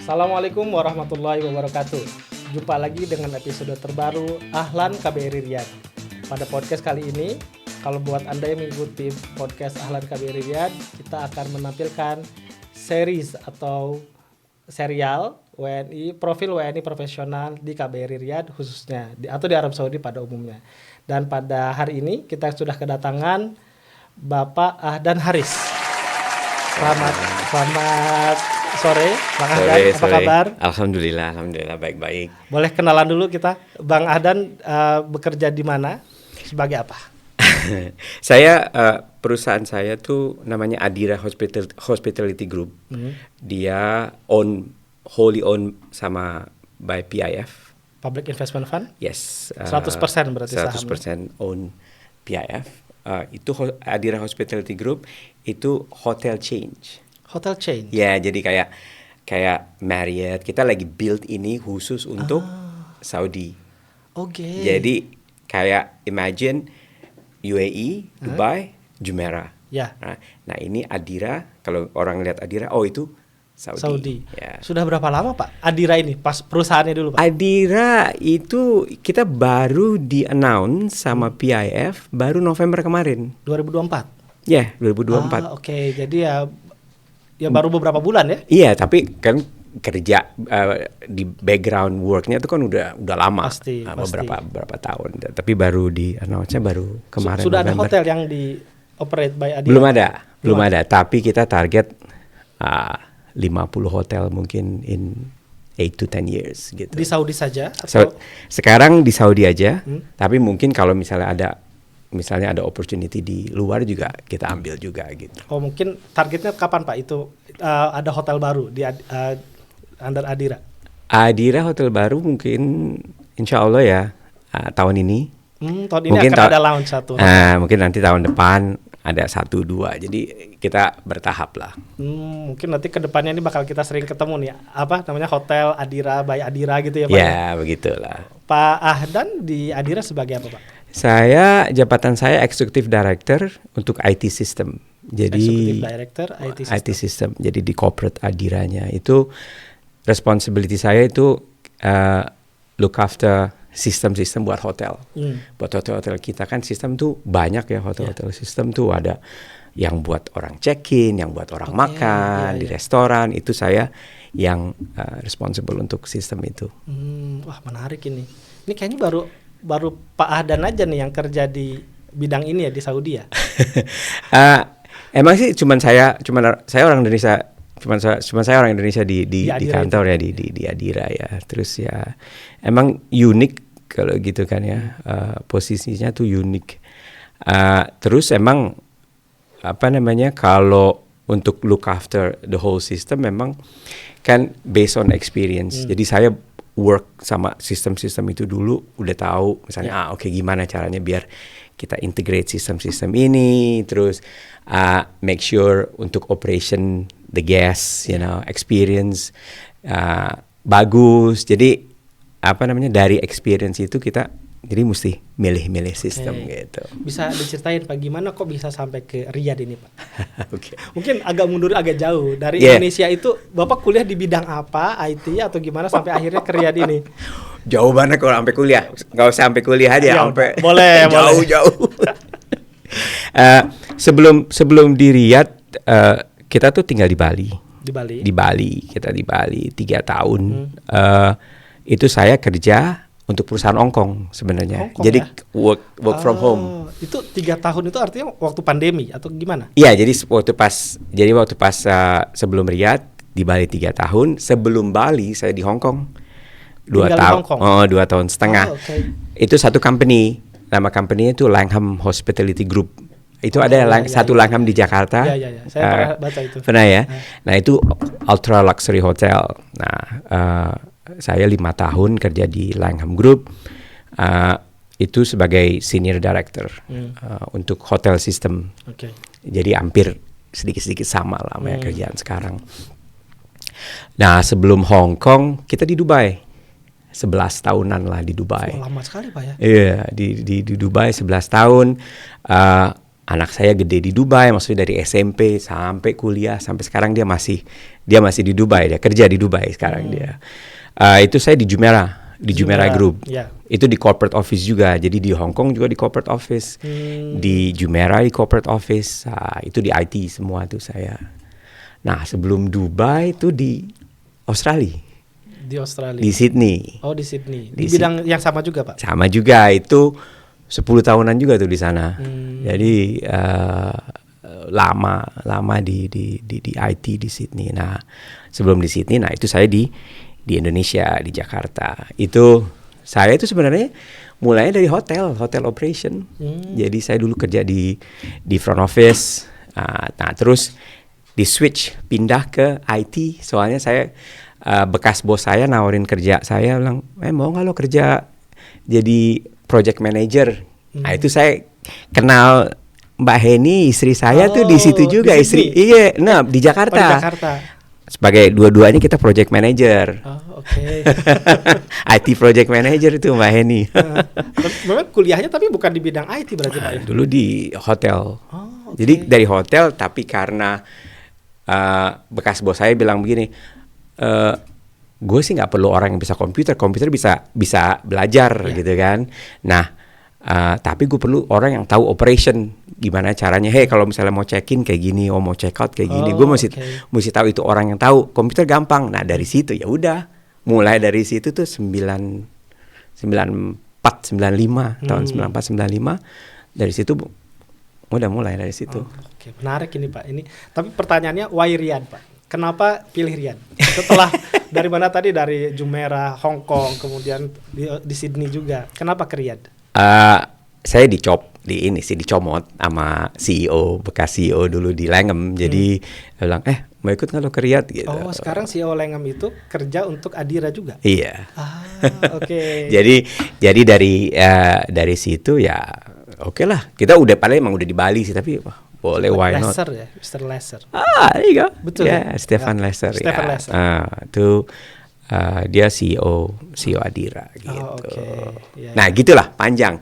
Assalamualaikum warahmatullahi wabarakatuh. Jumpa lagi dengan episode terbaru Ahlan KBRI Riyadh. Pada podcast kali ini, kalau buat Anda yang mengikuti podcast Ahlan KBRI Riyadh, kita akan menampilkan series atau serial profil WNI profesional di KBRI Riyadh khususnya atau di Arab Saudi pada umumnya. Dan pada hari ini kita sudah kedatangan Bapak Ahdan Haris. Selamat sore, Bang Ahdan. Apa kabar? Alhamdulillah baik-baik. Boleh kenalan dulu kita, Bang Ahdan bekerja di mana? Sebagai apa? Saya perusahaan saya tuh namanya Adira Hospitality Group. Dia wholly owned sama by PIF. Public Investment Fund? Yes. 100% berarti 100% own PIF. Itu Adira Hospitality Group itu hotel change. Hotel chain. Ya, jadi kayak Marriott. Kita lagi build ini khusus untuk Saudi. Oke. Jadi kayak imagine UAE, Dubai, Jumeirah. Ya. Nah, ini Adira. Kalau orang lihat Adira, oh itu Saudi. Ya. Sudah berapa lama Pak Adira ini? Pas perusahaannya dulu Pak. Adira itu kita baru di-announce sama PIF baru November kemarin. 2024. Ya, 2024. Oke. Jadi ya baru beberapa bulan ya? Iya, tapi kan kerja di background worknya itu kan udah lama. Pasti. Beberapa tahun. Tapi baru di-announce-nya baru kemarin. Sudah November. ada hotel yang di operate by Adira? Belum ada. Tapi kita target 50 hotel mungkin in 8 to 10 years gitu. Di Saudi saja? Atau? Sekarang di Saudi aja. Tapi mungkin kalau misalnya ada opportunity di luar juga kita ambil juga gitu. Oh, mungkin targetnya kapan Pak itu ada hotel baru di under Adira? Adira hotel baru mungkin insya Allah ya tahun ini. Tahun ini mungkin akan ada launch satu. Mungkin nanti tahun depan ada 1-2. Jadi kita bertahap lah. Mungkin nanti kedepannya ini bakal kita sering ketemu nih. Apa namanya hotel Adira by Adira gitu ya Pak? Ya begitulah. Pak Ahdan di Adira sebagai apa Pak? Jabatan saya Executive Director untuk IT System. Jadi Executive Director IT System. Jadi di corporate Adiranya itu responsibility saya itu look after sistem-sistem buat hotel. Buat hotel-hotel kita kan sistem tuh banyak ya, hotel-hotel sistem tuh ada yang buat orang check-in, yang buat orang makan di restoran. Itu saya yang responsible untuk sistem itu. Wah, menarik ini. Ini kayaknya baru Pak Ahdan aja nih yang kerja di bidang ini ya di Saudi ya. Emang sih cuman saya orang Indonesia, cuman saya orang Indonesia di kantor itu. Ya di Adira ya. Terus ya emang unik kalau gitu kan ya, posisinya tuh unik. Terus emang kalau untuk look after the whole system memang kan based on experience. Jadi saya work sama sistem-sistem itu dulu udah tahu misalnya gimana caranya biar kita integrate sistem-sistem ini, terus make sure untuk operation the guests experience bagus. Jadi dari experience itu kita jadi mesti milih sistem gitu. Bisa diceritain Pak gimana kok bisa sampai ke Riyadh ini Pak? Okay. Mungkin agak mundur agak jauh dari Indonesia itu Bapak kuliah di bidang apa, IT atau gimana sampai akhirnya ke Riyadh ini? Jauh banget kalau sampai kuliah. Nggak usah sampai kuliah aja sampai. Boleh. Jauh. Sebelum di Riyadh kita tuh tinggal di Bali. Kita di Bali 3 tahun. Itu saya kerja untuk perusahaan Hongkong sebenarnya. Jadi work from home. Itu 3 tahun itu artinya waktu pandemi atau gimana? Iya, jadi waktu pas sebelum Riyadh di Bali 3 tahun, sebelum Bali saya di Hongkong 2 tahun. 2 tahun setengah. Itu satu company. Nama company itu Langham Hospitality Group. Itu ada satu Langham di Jakarta. Iya. Saya pernah baca itu. Pernah ya? Nah, itu ultra luxury hotel. Nah, saya 5 tahun kerja di Langham Group, itu sebagai senior director untuk hotel system. Jadi hampir sedikit-sedikit sama lah sama kerjaan sekarang. Nah, sebelum Hong Kong kita di Dubai 11 tahunan lah di Dubai. Lama sekali Pak ya? Iya, di Dubai 11 tahun. anak saya gede di Dubai, maksudnya dari SMP sampai kuliah sampai sekarang dia masih di Dubai, dia kerja di Dubai sekarang dia. Itu saya di Jumeirah Group. Ya. Itu di corporate office juga. Jadi di Hong Kong juga di corporate office. Di Jumeirah di corporate office. Itu di IT semua tuh saya. Nah, sebelum Dubai itu di Australia. Di Australia. Di Sydney. Oh, di Sydney. Di bidang yang sama juga, Pak? Sama juga, itu 10 tahunan juga tuh di sana. Jadi lama di IT di Sydney. Nah, sebelum di Sydney, nah itu saya di Indonesia, di Jakarta. Itu saya itu sebenarnya mulainya dari hotel operation. Jadi saya dulu kerja di front office. Nah, terus di switch pindah ke IT. Soalnya saya bekas bos saya nawarin kerja, saya bilang, mau nggak lo kerja jadi project manager? Nah, itu saya kenal Mbak Heni, istri saya tuh di situ juga, istri. Iya, nah di Jakarta. Oh, di Jakarta. Sebagai dua-duanya kita project manager. Oh, oke. IT project manager itu Mbak Heni. Memang kuliahnya tapi bukan di bidang IT berarti, Pak ya? Dulu di hotel. Oh, okay. Jadi dari hotel, tapi karena bekas bos saya bilang begini, gue sih nggak perlu orang yang bisa komputer bisa belajar gitu kan. Nah, tapi gue perlu orang yang tahu operation, gimana caranya. Kalau misalnya mau check in kayak gini, mau check out kayak gini, gue mesti tahu itu orang yang tahu. Komputer gampang. Nah, dari situ ya udah, mulai dari situ tuh 94 95 tahun 94 95, dari situ udah mulai dari situ. Oke, menarik ini, Pak. Ini tapi pertanyaannya, why Riyadh, Pak? Kenapa pilih Riyadh? Setelah dari mana tadi, dari Jumeirah, Hong Kong, kemudian di Sydney juga. Kenapa ke Riyadh? Saya dicomot sama bekas CEO dulu di Langham. Jadi dia bilang, mau ikut nggak lo ke Riyadh gitu. Oh, sekarang CEO Langham itu kerja untuk Adira juga? Iya. Oke. Jadi dari situ ya oke lah. Kita emang udah di Bali sih, tapi boleh, why not? Lesser ya, Mr. Lesser. There you go. Betul. Ya, Stefan Lesser. Stefan Lesser. Itu dia CEO Adira gitu. Okay. Nah, gitulah panjang.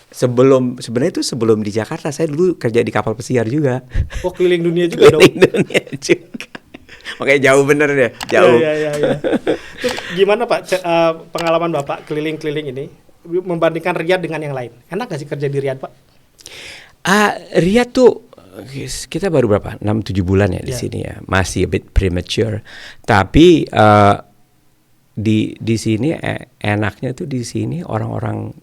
Sebelum di Jakarta saya dulu kerja di kapal pesiar juga. Oh, keliling dunia juga dong. Keliling dunia juga. Makanya jauh bener deh, jauh. Iya. Terus gimana, Pak, pengalaman Bapak keliling-keliling ini membandingkan Riyadh dengan yang lain? Enak gak sih kerja di Riyadh, Pak? Riyadh tuh kita baru berapa? 6-7 bulan ya di sini ya. Masih a bit premature. Tapi di sini enaknya tuh di sini orang-orang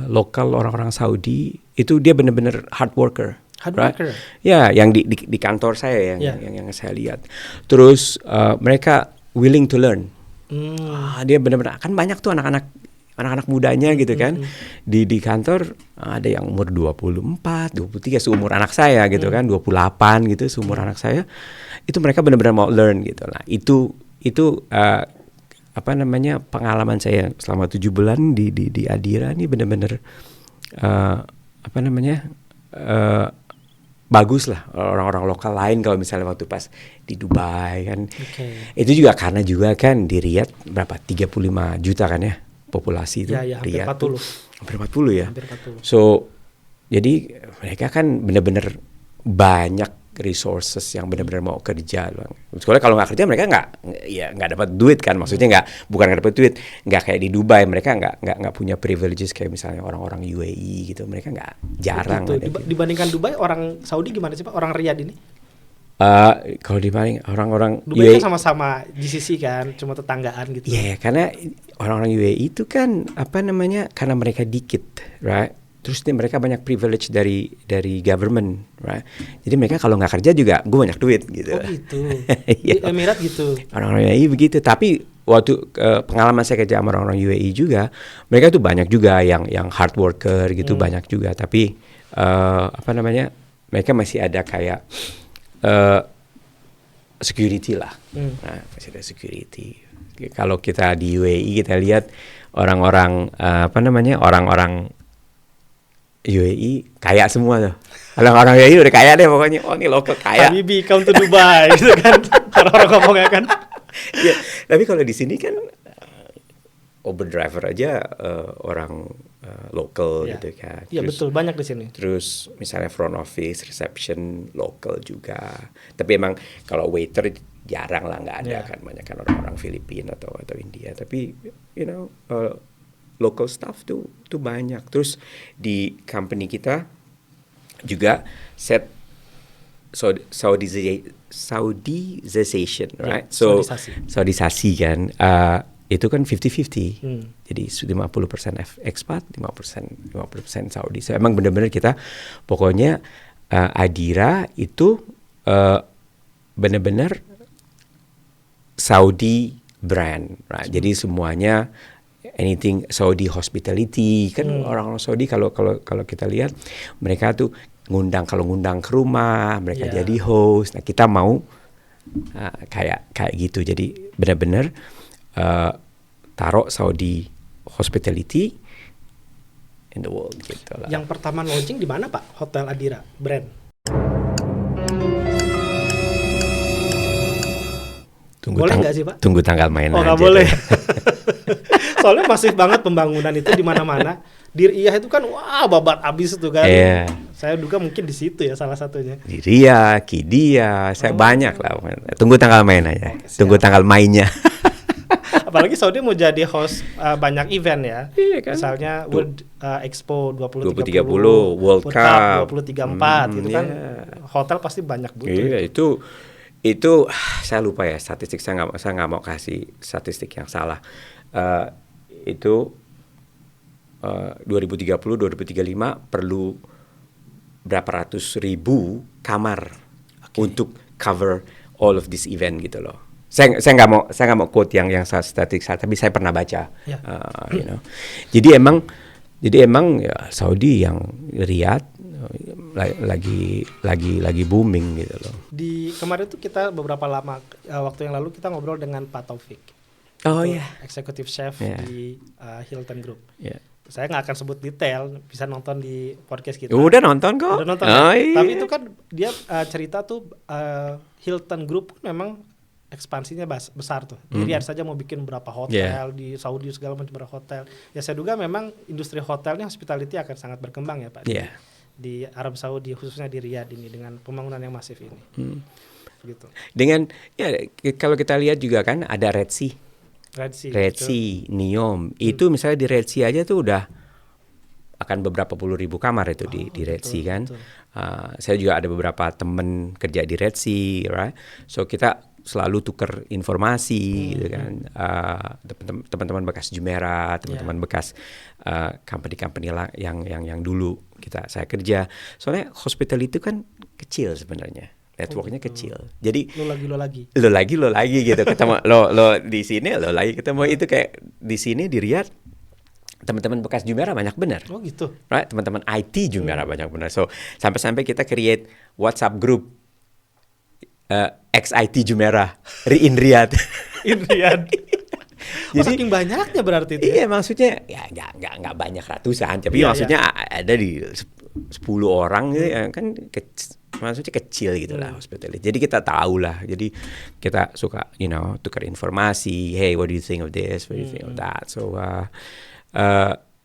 lokal, orang-orang Saudi itu dia benar-benar hard worker. Worker. Ya, yang di kantor saya yang saya lihat. Terus mereka willing to learn. Dia benar-benar, kan banyak tuh anak-anak mudanya gitu kan. Di kantor ada yang umur 24, 23 seumur anak saya gitu kan, 28 gitu seumur anak saya. Itu mereka benar-benar mau learn gitu. Nah, itu pengalaman saya selama 7 bulan di Adira ini benar-benar bagus lah. Orang-orang lokal lain kalau misalnya waktu pas di Dubai kan. Itu juga karena juga kan di Riyadh berapa 35 juta kan ya populasi itu. Ya, hampir 40. Hampir 40 ya. Hampir 40. So jadi mereka kan benar-benar banyak resources yang benar-benar mau kerja. Soalnya kalau nggak kerja mereka nggak dapat duit kan. Maksudnya bukan nggak dapat duit, nggak kayak di Dubai, mereka nggak punya privileges kayak misalnya orang-orang UAE gitu. Mereka jarang. Dibandingkan Dubai, orang Saudi gimana sih, Pak? Orang Riyadh ini? Kalau dibanding orang-orang Dubai UAE, kan sama-sama GCC kan, cuma tetanggaan gitu. Iya, karena orang-orang UAE itu kan karena mereka dikit, right? Terus mereka banyak privilege dari government, right? Jadi mereka kalau nggak kerja juga gue banyak duit gitu. Oh gitu. Di Emirat gitu. Orang-orang UAE begitu. Tapi waktu pengalaman saya kerja sama orang-orang UAE juga, mereka tuh banyak juga yang hard worker gitu, banyak juga. Tapi mereka masih ada kayak security lah. Nah, masih ada security. Kalau kita di UAE kita lihat orang-orang orang-orang UAE kaya semua tuh. Orang-orang UAE udah kaya deh pokoknya. Oh, ini lokal kaya. Habibi, come to Dubai gitu kan. Orang-orang ngomongnya kan. Ya, tapi kalau di sini kan Uber driver aja orang local Ya. gitu kan. Iya betul, banyak di sini. Terus misalnya front office, reception local juga. Tapi emang kalau waiter jarang lah, nggak ada kan, banyak kan orang-orang Filipina atau India. Tapi local staff tuh banyak. Terus di company kita juga set Saudization, right? So Saudisasi kan. Itu kan 50-50. Jadi 50% expat, 50% Saudi. So emang benar-benar kita pokoknya Adira itu benar-benar Saudi brand, right? Jadi semuanya anything Saudi hospitality kan, orang-orang Saudi kalau kita lihat mereka tuh ngundang ke rumah, mereka jadi host. Nah, kita mau kayak gitu. Jadi benar-benar taruh Saudi hospitality in the world gitu lah. Yang pertama launching di mana, Pak? Hotel Adira brand. Boleh nggak sih, Pak? Tunggu tanggal main aja. Nggak boleh. Soalnya masif banget pembangunan itu di mana-mana. Di Riyadh itu kan wah babat abis itu kan. Saya duga mungkin di situ ya salah satunya. Di Riyadh, Qiddiya, saya banyak lah. Tunggu tanggal main aja. Tunggu tanggal mainnya. Apalagi Saudi mau jadi host banyak event ya. Iya kan? Misalnya World Expo 2030, World Cup 2034 gitu kan. Hotel pasti banyak butuh. Iya, itu saya lupa ya statistik, saya nggak mau kasih statistik yang salah. Itu 2030 2035 perlu berapa ratus ribu kamar untuk cover all of this event gitu loh. Saya nggak mau quote yang statistik, tapi saya pernah baca. Jadi emang ya Saudi yang Riyadh lagi booming gitu loh. Di kemarin tuh kita beberapa lama waktu yang lalu kita ngobrol dengan Pak Taufik. Oh iya. Executive Chef di Hilton Group. Yeah. Saya nggak akan sebut detail, bisa nonton di podcast kita. Udah nonton kok. Udah nonton. Iya. Tapi itu kan dia cerita tuh Hilton Group memang ekspansinya besar tuh. Di Riyadh saja mau bikin berapa hotel, di Saudi segala macam berapa hotel. Ya saya duga memang industri hotelnya hospitality akan sangat berkembang ya Pak. Di Arab Saudi khususnya di Riyadh ini dengan pembangunan yang masif ini. Gitu. Dengan kalau kita lihat juga kan ada Red Sea, Neom. Itu misalnya di Red Sea aja tuh udah akan beberapa puluh ribu kamar itu di Red Sea kan. Saya juga ada beberapa temen kerja di Red Sea, right? So kita selalu tukar informasi gitu kan. Teman-teman bekas Jumeirah, teman-teman bekas company-company yang dulu saya kerja. Soalnya hospitality itu kan kecil sebenarnya. Networknya kecil. Jadi lo lagi gitu. Ketemu lo di sini, lo lagi ketemu. Itu kayak di sini di Riyadh teman-teman bekas Jumeirah banyak benar. Oh gitu. Right? Teman-teman IT Jumeirah banyak benar. So sampai kita create WhatsApp group ex-IT Jumeirah in Riyadh. Jadi saking banyaknya berarti itu. Iya, maksudnya ya nggak banyak ratusan, tapi maksudnya ada di 10 orang gitu kan, maksudnya kecil gitu lah hospitality. Jadi kita tahu lah. Jadi kita suka tukar informasi. Hey, what do you think of this? What do you think of that? So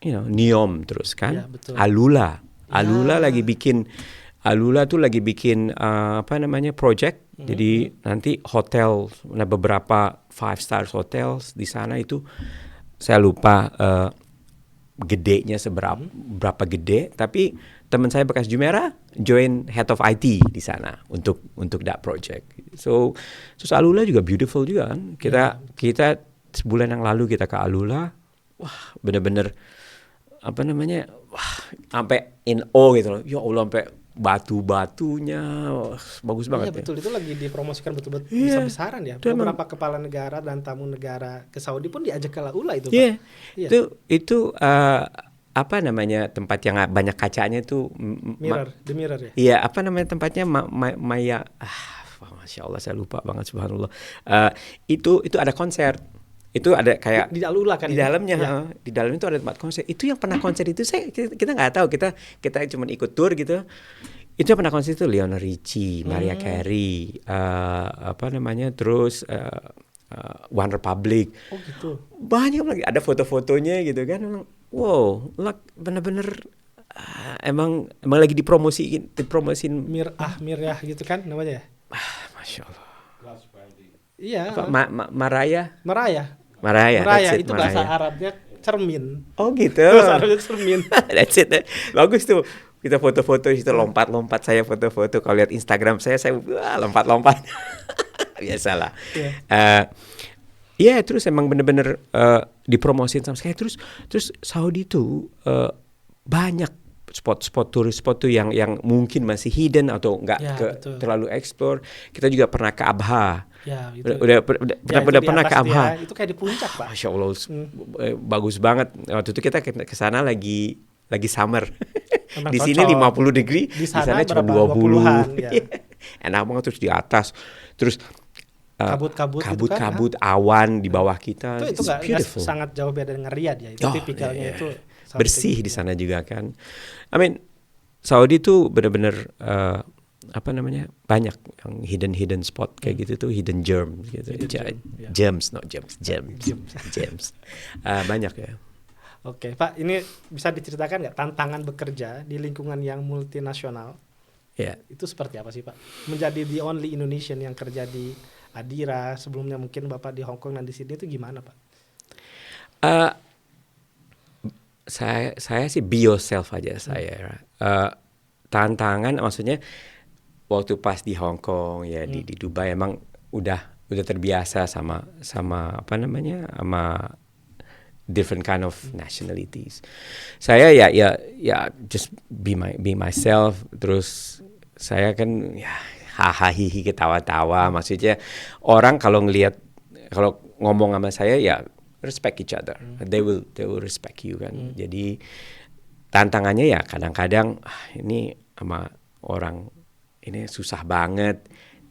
Neom terus kan. Alula tuh lagi bikin project. Jadi nanti hotel, beberapa 5-star hotels di sana itu saya lupa gedenya berapa gede, tapi teman saya bekas Jumeirah join head of IT di sana untuk that project. So Alula juga beautiful juga kan. Kita sebulan yang lalu kita ke Alula, wah bener-bener sampai in awe gitu loh. Ya Allah, sampai batu-batunya bagus banget. Iya betul, itu lagi dipromosikan betul-betul besar-besaran ya. Beberapa kepala negara dan tamu negara ke Saudi pun diajak ke Alula itu. Itu tempat yang banyak kacanya itu The Mirror ya. Iya, tempatnya Maya. Masya Allah, saya lupa banget, subhanallah. Itu ada konser. Itu ada kayak di Alula kan, di dalamnya di dalam itu ada tempat konser. Itu yang pernah konser itu kita nggak tahu, kita cuma ikut tour gitu. Itu yang pernah konser itu Lionel Richie, Mariah Carey, terus One Republic. Oh gitu. Banyak lagi, ada foto-fotonya gitu kan. wow, bener-bener emang lagi dipromosiin. Mirah gitu kan namanya ya? Masya Allah. Iya. Maraya Itu bahasa Arabnya cermin. Oh gitu. Bahasa Arabnya cermin. That's it. Bagus tuh. Kita foto-foto situ, lompat-lompat, saya foto-foto. Kalau lihat Instagram saya lompat-lompat. Biasalah. Iya, terus emang bener-bener dipromosin sama saya. Terus Saudi tuh banyak spot turis tuh yang mungkin masih hidden atau nggak terlalu explore. Kita juga pernah ke Abha. Ya, itu. Udah pernah ke Abha. Itu kayak di puncak, Pak. Masya Allah, bagus banget. Waktu itu kita ke sana lagi summer. Di sini 50 degree, di sana cuma 20. Ya. Enak banget, terus di atas. Terus kabut-kabut, kan, awan di bawah kita. Itu nggak sangat jauh beda dengan Riyadh ya. Itu tipikalnya itu bersih di sana juga kan. I mean, Saudi tuh benar-benar banyak yang hidden spot kayak gitu tuh, hidden gems gitu. Gems. Banyak ya. Oke, Pak, ini bisa diceritakan nggak tantangan bekerja di lingkungan yang multinasional? Ya. Itu seperti apa sih, Pak? Menjadi the only Indonesian yang kerja di Adira, sebelumnya mungkin Bapak di Hong Kong dan di sini, itu gimana, Pak? Saya sih be yourself aja saya. Tantangan maksudnya waktu pas di Hong Kong ya di Dubai emang udah terbiasa sama sama different kind of nationalities. Saya ya just be myself. Terus saya kan ya hahaha ketawa-tawa, maksudnya orang kalau ngomong sama saya ya respect each other. They will respect you kan. Jadi tantangannya ya kadang-kadang ini sama orang ini susah banget.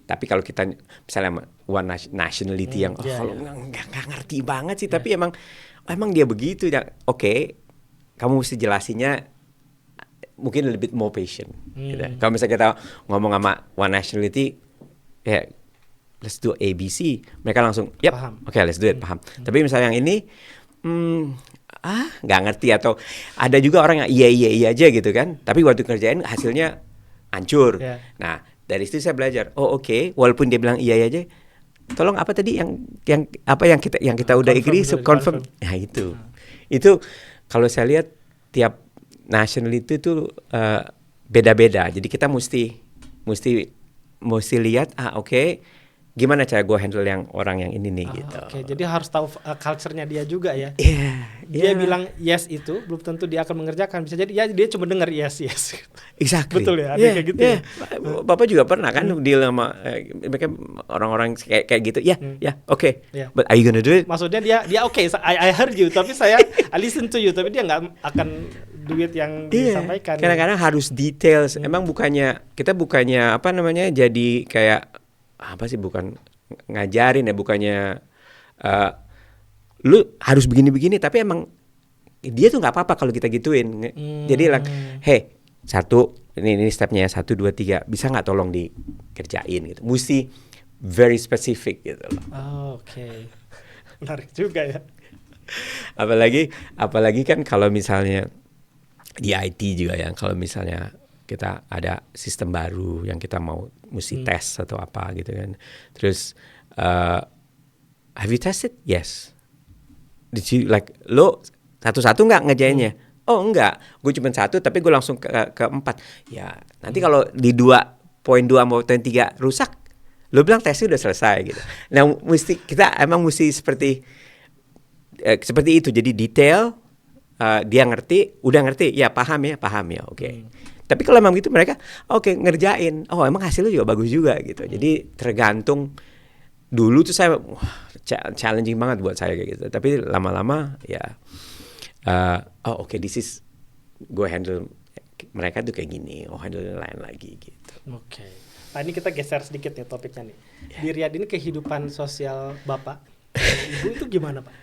Tapi kalau kita misalnya one nationality yang kalau nggak ngerti banget sih, tapi emang dia begitu ya. Oke, kamu mesti jelasinnya mungkin lebih more patient. Gitu. Kalau misalnya kita ngomong sama one nationality, ya let's do ABC, mereka langsung, yep, oke, let's do it, paham. Tapi misalnya yang ini, nggak ngerti, atau ada juga orang yang iya aja gitu kan, tapi waktu kerjain hasilnya hancur. Yeah. Nah, dari situ saya belajar, oke, walaupun dia bilang iya aja, tolong apa tadi yang kita udah agree, confirm. Nah itu kalau saya lihat tiap nationality itu beda-beda. Jadi kita mesti lihat oke, gimana cara gue handle yang orang yang ini nih gitu. Oke, jadi harus tahu culture-nya dia juga ya. Dia bilang yes itu belum tentu dia akan mengerjakan. Bisa jadi ya dia cuma dengar yes. Exactly. Betul ya, ada kayak gitu. Ya? Bapak juga pernah kan deal sama mereka orang-orang kayak gitu. Oke. But are you gonna do it? Maksudnya dia oke, I heard you, tapi I listen to you, tapi dia nggak akan duit yang disampaikan. Kadang-kadang harus details. Emang kita bukannya jadi kayak bukan ngajarin ya, bukannya lu harus begini-begini, tapi emang dia tuh nggak apa-apa kalau kita gituin. Jadi hey, ini stepnya 1, 2, 3, bisa nggak tolong dikerjain gitu. Mesti very specific gitu loh. Oke. Menarik juga ya. Apalagi kan kalau misalnya di IT juga ya, kalau misalnya kita ada sistem baru yang kita mesti tes atau apa gitu kan. Terus have you tested? Yes. Did you lo satu-satu nggak ngerjainnya? Oh enggak, gue cuma 1 tapi gue langsung ke 4. Ya nanti kalau di 2.2 mau 3 rusak, lo bilang tesnya udah selesai gitu. Nah kita emang mesti seperti itu. Jadi detail, dia udah ngerti, ya paham ya, oke. Tapi kalau memang gitu mereka ngerjain. Emang hasilnya juga bagus juga gitu. Jadi tergantung. Dulu tuh saya challenging banget buat saya kayak gitu. Tapi lama-lama ya this is gue handle mereka tuh kayak gini. Handle lain lagi gitu. Oke. Nah, ini kita geser sedikit nih topiknya nih. Di Riyadh ini kehidupan sosial Bapak, Ibu itu gimana, Pak?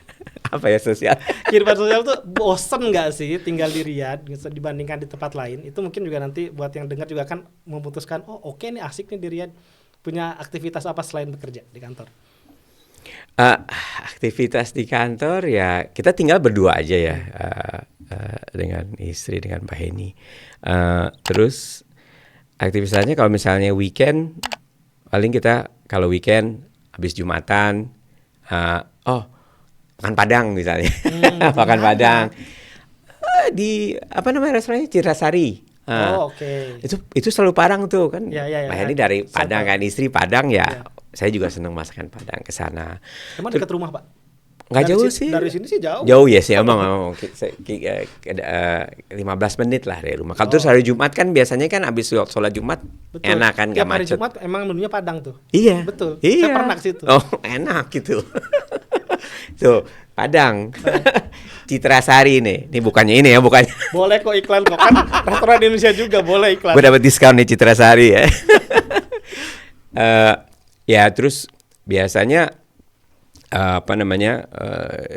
Apa ya sosial? Kehidupan sosial tuh bosen nggak sih tinggal di Riyadh dibandingkan di tempat lain? Itu mungkin juga nanti buat yang dengar juga kan memutuskan, oke nih asik nih di Riyadh. Punya aktivitas apa selain bekerja di kantor? Aktivitas di kantor ya kita tinggal berdua aja ya. dengan istri, dengan Mbak Heni. Terus aktivitasnya kalau misalnya weekend, paling kita kalau weekend habis Jumatan, makan Padang misalnya, makan Padang di apa namanya restorannya Cirasari. Oke. Itu selalu Padang tuh kan. Ya. Mbak Heni dari Padang kan, istri Padang ya. Ya. Saya juga senang masakan Padang ke sana. Emang dekat rumah, Pak? Nggak jauh sih. Dari sini sih jauh. Jauh ya sih emang 15 menit lah dari rumah. Kalau terus hari Jumat kan biasanya kan abis sholat Jumat Betul. enak kan, nggak Tiap hari macet. Jumat emang menunya Padang tuh. Iya. Betul. Iya. Saya pernah ke situ. Oh enak gitu. Tuh Padang. Citrasari nih. Ini bukannya ini ya, bukannya. Boleh kok iklan kok, kan restoran Indonesia juga boleh iklan. Gue dapat diskon nih Citrasari ya. Ya terus biasanya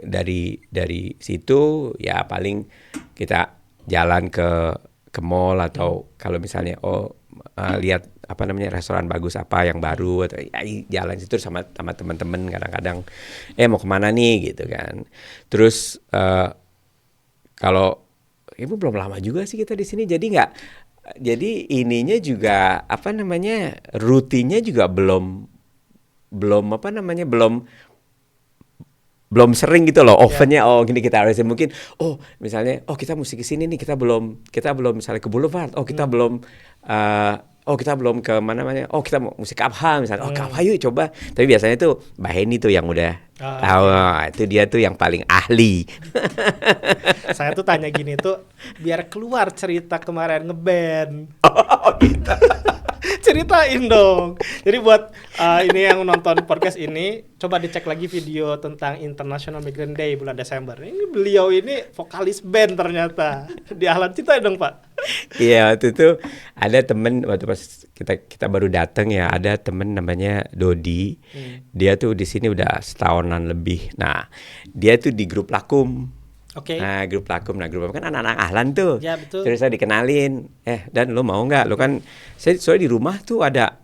dari situ ya paling kita jalan ke mall atau kalau misalnya lihat restoran bagus apa yang baru atau ya, jalan situ sama teman-teman kadang-kadang mau kemana nih gitu kan. Terus kalau ibu belum lama juga sih kita di sini, jadi ininya juga rutinnya juga belum sering gitu loh, ovennya gini kita harus mungkin misalnya kita mesti ke sini nih, kita belum misalnya ke Boulevard, kita belum ke mana kita mesti ke Abha misalnya, ke Abha yuk coba. Tapi biasanya tuh Mbak Heni tuh yang udah tahu, itu dia tuh yang paling ahli. Saya tuh tanya gini tuh biar keluar cerita kemarin ngeband. Gitu. Ceritain dong. Jadi buat ini yang nonton podcast ini, coba dicek lagi video tentang International Migrant Day bulan Desember. Ini beliau ini vokalis band ternyata. Di Ahlan, ceritain dong Pak. Iya, waktu itu ada temen, waktu pas kita baru datang ya, ada temen namanya Dodi. Dia tuh di sini udah setahunan lebih. Nah, dia tuh di grup Lakum. Oke. Nah, grup Lakum kan anak-anak Ahlan tuh. Ya, betul. Terus saya dikenalin, Dan lo mau nggak? Lo kan, soalnya di rumah tuh ada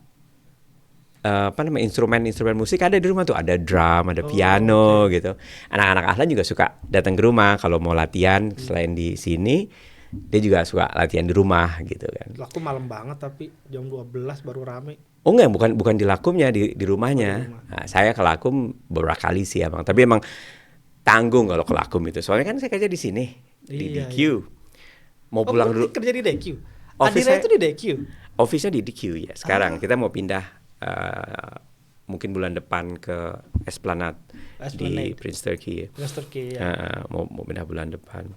instrumen musik ada di rumah tuh, ada drum, ada piano gitu. Anak-anak Ahlan juga suka datang ke rumah kalau mau latihan. Selain di sini, dia juga suka latihan di rumah gitu kan. Laku malam banget tapi jam 12 baru rame. Oh enggak, bukan di Lakumnya, di rumahnya. Nah, saya ke Lakum beberapa kali sih emang, tapi emang tanggung kalau ke Lakum itu. Soalnya kan saya kerja di sini, di DQ. Mau pulang dulu. Kerja di DQ. Adira itu di DQ. Office-nya di DQ ya. Sekarang kita mau pindah mungkin bulan depan ke Esplanade di Prince Turkey. Prince Turkey ya. Mau pindah bulan depan.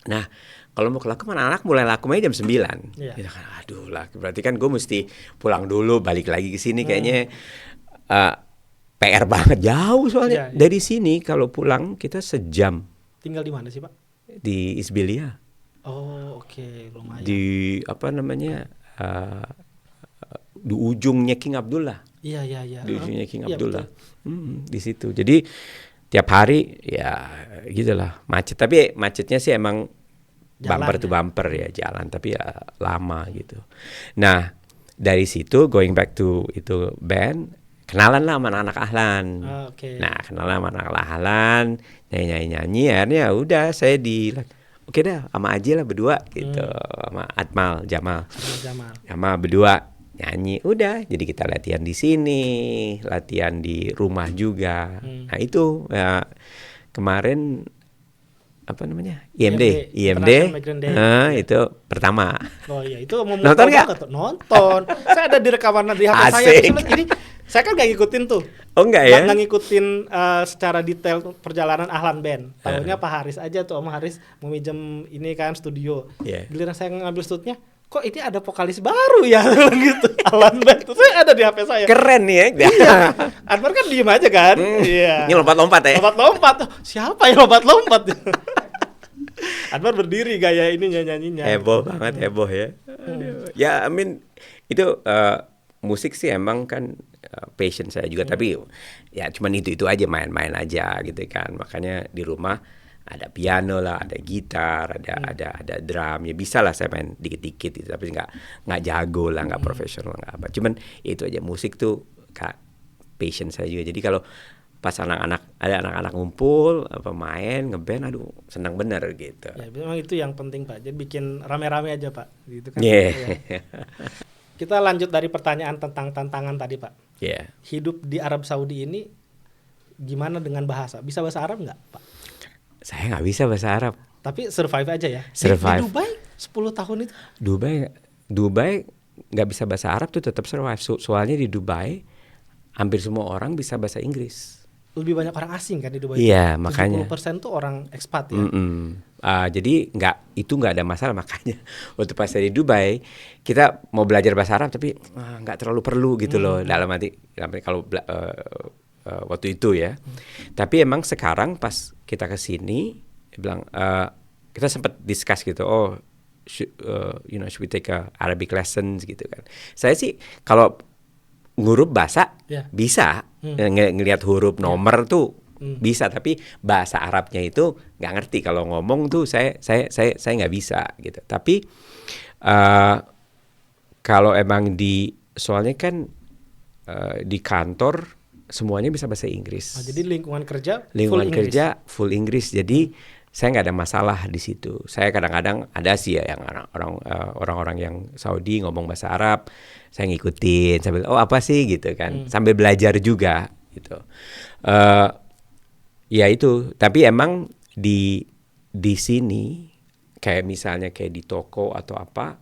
Nah, kalau mau ke Lakum, anak-anak mulai Lakum aja jam 9. Iya. Ya kan, aduh lah, berarti kan gue mesti pulang dulu, balik lagi ke sini kayaknya PR banget, jauh soalnya. Iya. Dari sini kalau pulang kita sejam. Tinggal di mana sih Pak? Di Isbilia. Oh oke, lumayan. Di di ujungnya King Abdullah. Iya. Di ujungnya King Iya, Abdullah. Di situ. Jadi tiap hari ya gitulah macet. Tapi macetnya sih emang bumper to bumper ya jalan. Tapi ya lama gitu. Nah dari situ going back to itu band, kenalan lah sama anak-anak Ahlan. Okay. Nah kenalan sama anak Ahlan, nyanyi akhirnya udah saya oke dah sama Aji lah berdua gitu, sama Jamal berdua nyanyi, udah jadi kita latihan di sini, latihan di rumah juga. Nah itu ya, kemarin IMD. Itu pertama. Oh iya, itu nonton nggak? Nonton. Saya ada di rekaman di HP saya. Ini saya kan nggak ngikutin tuh. Oh enggak ya? Nggak ngikutin secara detail perjalanan Ahlan Band. Tahunya Pak Haris aja tuh, Om Haris mau minjem ini kan studio. Giliran saya ngambil studionya, kok ini ada vokalis baru ya gitu. Ahlan Band tuh saya ada di HP saya. Keren nih ya. Iya. Anwar kan diem aja kan. Iya. Ini lompat-lompat ya. Lompat-lompat. Siapa yang lompat-lompat? Anwar berdiri gaya ini nyanyinya. Heboh banget, heboh ya. Ya, itu musik sih emang kan passion saya juga, tapi ya cuman itu aja, main-main aja gitu kan. Makanya di rumah ada piano lah, ada gitar, ada drum, ya bisa lah saya main dikit-dikit gitu, tapi nggak jago lah, nggak profesional, nggak apa. Cuman itu aja, musik tuh passion saya juga. Jadi kalau pas ada anak-anak ngumpul, apa main, ngeband, aduh senang bener gitu. Ya, memang itu yang penting Pak. Jadi bikin rame-rame aja Pak. Gitu kan. Yeah. Ya. Kita lanjut dari pertanyaan tentang tantangan tadi Pak. Yeah. Hidup di Arab Saudi ini gimana dengan bahasa? Bisa bahasa Arab nggak Pak? Saya nggak bisa bahasa Arab. Tapi survive aja ya. Survive. Di Dubai 10 tahun itu. Dubai nggak bisa bahasa Arab tuh tetap survive. Soalnya di Dubai hampir semua orang bisa bahasa Inggris. Lebih banyak orang asing kan di Dubai. Iya, makanya 70% tuh orang ekspat ya. Jadi nggak ada masalah. Makanya waktu pas di Dubai kita mau belajar bahasa Arab tapi nggak terlalu perlu gitu loh dalam arti kalau waktu itu ya. Tapi emang sekarang pas kita kesini bilang kita sempat discuss gitu. Should we take a Arabic lessons gitu kan. Saya sih kalau nguruf bahasa bisa, ngelihat huruf nomor tuh bisa, tapi bahasa Arabnya itu nggak ngerti. Kalau ngomong tuh saya nggak bisa gitu. Tapi kalau emang soalnya kan di kantor semuanya bisa bahasa Inggris. Jadi lingkungan kerja full Inggris. Jadi saya nggak ada masalah di situ. Saya kadang-kadang ada sih ya yang orang-orang yang Saudi ngomong bahasa Arab, saya ngikutin sambil apa sih gitu kan, sambil belajar juga gitu. Ya itu. Tapi emang di sini kayak misalnya kayak di toko atau apa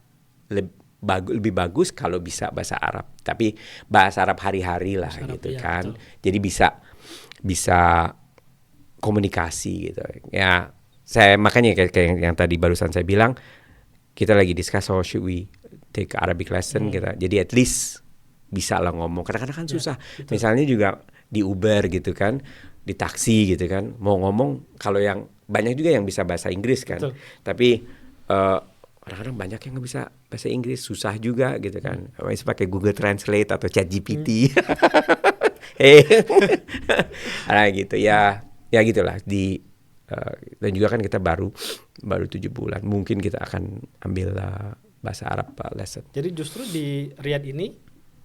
lebih bagus kalau bisa bahasa Arab. Tapi bahasa Arab hari-hari lah bahasa gitu Arab, kan. Betul. Jadi bisa komunikasi gitu. Ya. Saya makanya kayak yang tadi barusan saya bilang, kita lagi discuss should we take Arabic lesson gitu. Jadi at least bisa lah ngomong. Kadang-kadang kan susah. Misalnya juga di Uber gitu kan, di taksi gitu kan, mau ngomong kalau yang banyak juga yang bisa bahasa Inggris kan. Betul. Tapi kadang-kadang banyak yang nggak bisa bahasa Inggris, susah juga gitu kan. Bisa pakai Google Translate atau ChatGPT. Gitu ya gitulah dan juga kan kita baru 7 bulan, mungkin kita akan ambil bahasa Arab lesson. Jadi justru di Riyadh ini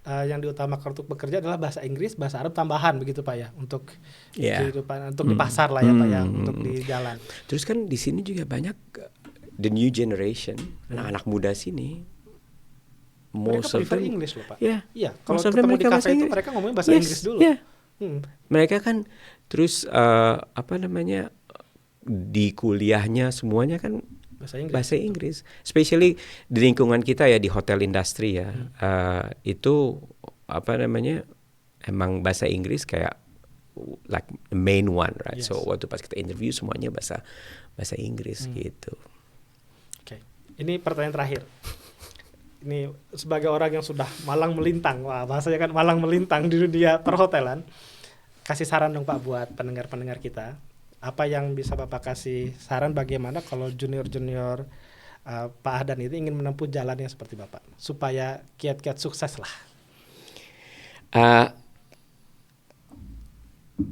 yang diutamakan untuk bekerja adalah bahasa Inggris, bahasa Arab tambahan begitu Pak ya, untuk kehidupan, untuk di pasar lah ya Pak ya, untuk di jalan. Terus kan di sini juga banyak the new generation, anak-anak muda sini. Mereka prefer English loh Pak. Iya. Kalau ketemu di kafe itu mereka ngomongin bahasa Inggris dulu. Mereka kan terus di kuliahnya semuanya kan bahasa Inggris. Especially di lingkungan kita ya, di hotel industri ya. Itu emang bahasa Inggris kayak like the main one, right? Yes. So waktu pas kita interview semuanya bahasa Inggris gitu. Oke. Ini pertanyaan terakhir. Ini sebagai orang yang sudah malang melintang, bahasanya kan malang melintang di dunia perhotelan. Kasih saran dong Pak buat pendengar-pendengar kita. Apa yang bisa Bapak kasih saran bagaimana kalau junior-junior Pak Ahdan itu ingin menempuh jalan yang seperti Bapak supaya kiat-kiat sukses lah.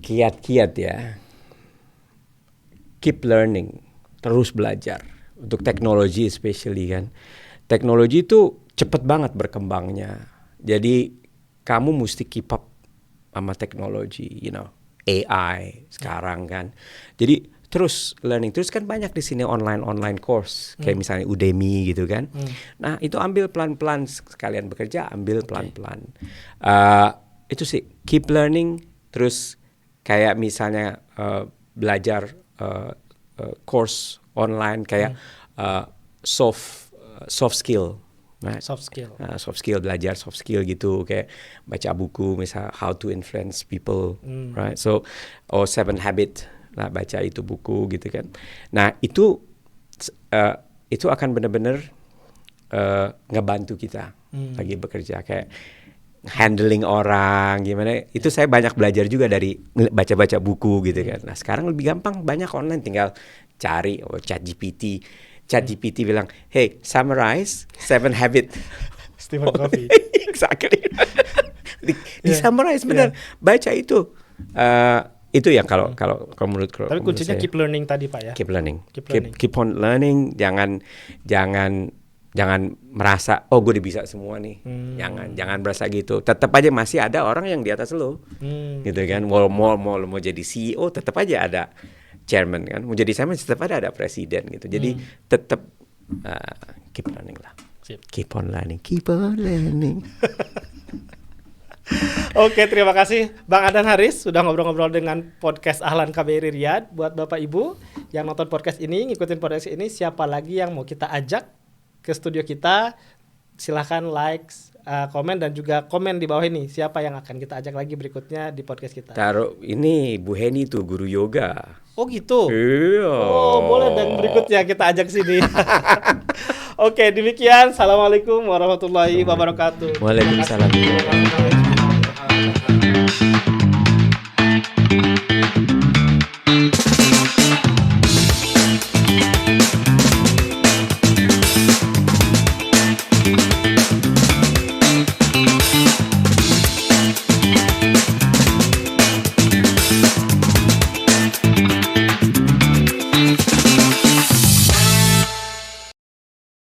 Kiat-kiat ya. Keep learning, terus belajar. Untuk teknologi especially kan. Teknologi itu cepet banget berkembangnya. Jadi kamu mesti keep up sama teknologi, AI sekarang kan. Jadi terus learning, terus kan banyak di sini online course kayak misalnya Udemy gitu kan. Nah itu ambil pelan-pelan, sekalian bekerja ambil pelan-pelan. Itu sih keep learning, terus kayak misalnya belajar course online kayak soft skill. Right. Soft skill, belajar soft skill gitu, kayak baca buku misal How to Influence People, right? So, 7 Habit, lah baca itu buku gitu kan. Nah itu akan benar-benar ngebantu kita lagi bekerja, kayak handling orang gimana. Itu saya banyak belajar juga dari baca-baca buku gitu kan. Nah sekarang lebih gampang, banyak online, tinggal cari ChatGPT bilang, hey, summarize 7 habit. Stephen Covey. Exactly. di summarize benar. Baca itu. Itu yang kalau menurut saya. Tapi kuncinya keep learning tadi Pak ya. Keep learning. Keep on learning. Jangan jangan merasa oh gue udah bisa semua nih. Jangan merasa gitu. Tetap aja masih ada orang yang di atas lo. Gitu kan. Mau jadi CEO tetap aja ada chairman kan. Mau jadi chairman tetap ada presiden gitu. Jadi tetap keep learning lah. Sip. Keep on learning. Oke, terima kasih Bang Adan Haris sudah ngobrol-ngobrol dengan podcast Ahlan KBRI Riyadh. Buat Bapak Ibu yang nonton podcast ini, ngikutin podcast ini, siapa lagi yang mau kita ajak ke studio kita, silahkan like, komen, dan juga komen di bawah ini siapa yang akan kita ajak lagi berikutnya di podcast kita. Taruh ini Bu Heni tuh guru yoga. Oh gitu? Iya. Oh boleh, dan berikutnya kita ajak sini. Oke, demikian. Assalamualaikum warahmatullahi wabarakatuh. Waalaikumsalam.